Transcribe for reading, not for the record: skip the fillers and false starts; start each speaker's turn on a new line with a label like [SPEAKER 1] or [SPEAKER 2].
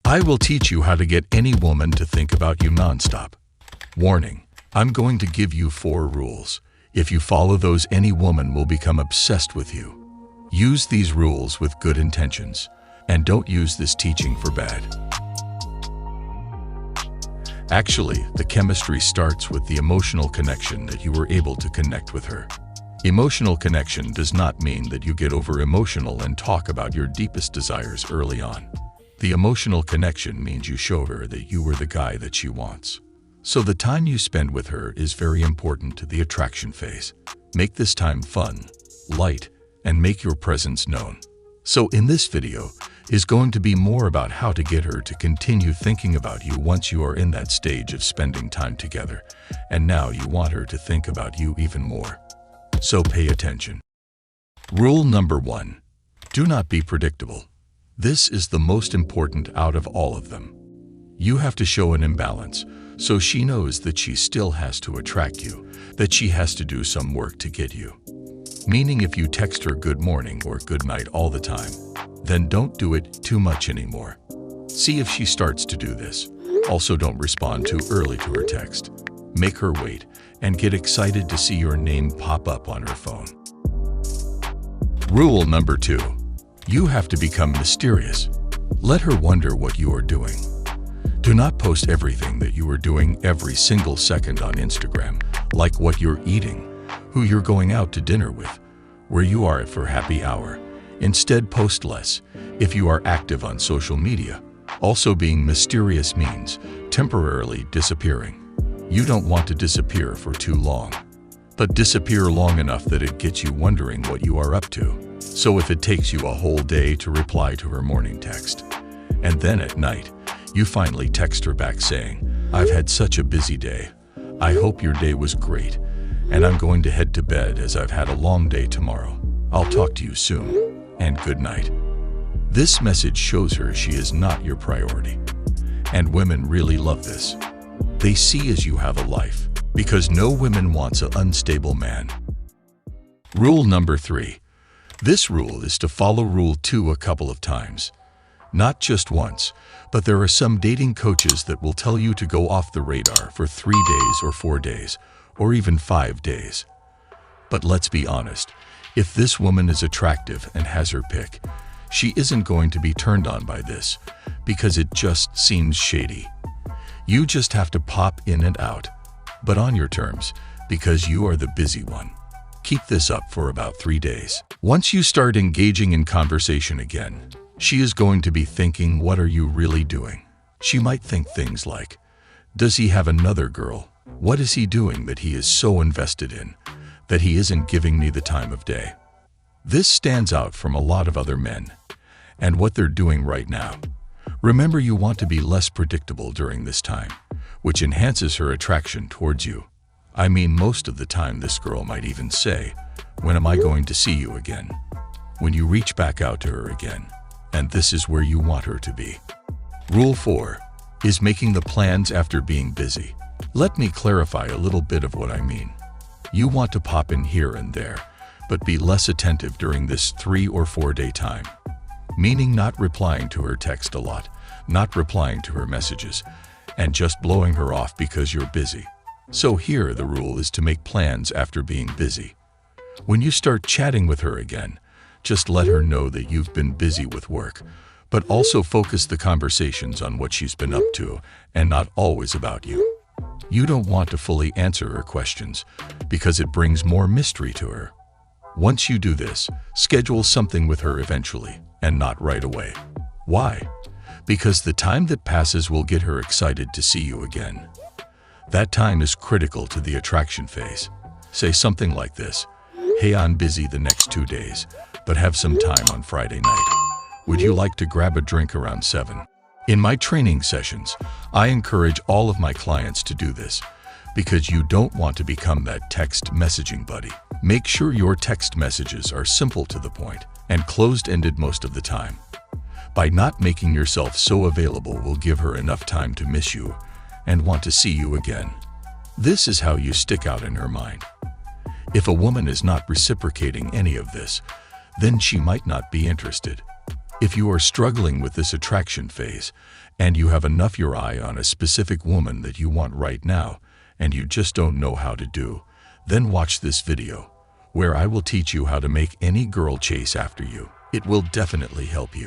[SPEAKER 1] I will teach you how to get any woman to think about you nonstop. Warning, I'm going to give you 4 rules. If you follow those, any woman will become obsessed with you. Use these rules with good intentions, and don't use this teaching for bad. Actually, the chemistry starts with the emotional connection that you were able to connect with her. Emotional connection does not mean that you get over emotional and talk about your deepest desires early on. The emotional connection means you show her that you were the guy that she wants. So the time you spend with her is very important to the attraction phase. Make this time fun, light, and make your presence known. So in this video is going to be more about how to get her to continue thinking about you once you are in that stage of spending time together, and now you want her to think about you even more. So pay attention. Rule number 1. Do not be predictable. This is the most important out of all of them. You have to show an imbalance, so she knows that she still has to attract you, that she has to do some work to get you. Meaning if you text her good morning or good night all the time, then don't do it too much anymore. See if she starts to do this. Also, don't respond too early to her text. Make her wait and get excited to see your name pop up on her phone. Rule number 2. You have to become mysterious. Let her wonder what you are doing. Do not post everything that you are doing every single second on Instagram, like what you're eating, who you're going out to dinner with, where you are at for happy hour. Instead, post less if you are active on social media. Also, being mysterious means temporarily disappearing. You don't want to disappear for too long, but disappear long enough that it gets you wondering what you are up to. So if it takes you a whole day to reply to her morning text, and then at night, you finally text her back saying, "I've had such a busy day. I hope your day was great, and I'm going to head to bed as I've had a long day tomorrow. I'll talk to you soon, and good night." This message shows her she is not your priority. And women really love this. They see as you have a life, because no woman wants an unstable man. Rule number 3. This rule is to follow rule 2 a couple of times. Not just once, but there are some dating coaches that will tell you to go off the radar for 3 days or 4 days, or even 5 days. But let's be honest, if this woman is attractive and has her pick, she isn't going to be turned on by this, because it just seems shady. You just have to pop in and out, but on your terms, because you are the busy one. Keep this up for about 3 days. Once you start engaging in conversation again, she is going to be thinking, what are you really doing? She might think things like, does he have another girl? What is he doing that he is so invested in, that he isn't giving me the time of day? This stands out from a lot of other men, and what they're doing right now. Remember, you want to be less predictable during this time, which enhances her attraction towards you. I mean, most of the time this girl might even say, when am I going to see you again? When you reach back out to her again, and this is where you want her to be. Rule 4 is making the plans after being busy. Let me clarify a little bit of what I mean. You want to pop in here and there, but be less attentive during this 3 or 4 day time. Meaning not replying to her text a lot, not replying to her messages, and just blowing her off because you're busy. So here the rule is to make plans after being busy. When you start chatting with her again, just let her know that you've been busy with work, but also focus the conversations on what she's been up to and not always about you. You don't want to fully answer her questions because it brings more mystery to her. Once you do this, schedule something with her eventually and not right away. Why? Because the time that passes will get her excited to see you again. That time is critical to the attraction phase. Say something like this, "Hey, I'm busy the next 2 days, but have some time on Friday night. Would you like to grab a drink around 7? In my training sessions, I encourage all of my clients to do this because you don't want to become that text messaging buddy. Make sure your text messages are simple to the point and closed-ended most of the time. By not making yourself so available will give her enough time to miss you and want to see you again. This is how you stick out in her mind. If a woman is not reciprocating any of this, then she might not be interested. If you are struggling with this attraction phase and you have enough your eye on a specific woman that you want right now, and you just don't know how to do, then watch this video, where I will teach you how to make any girl chase after you. It will definitely help you.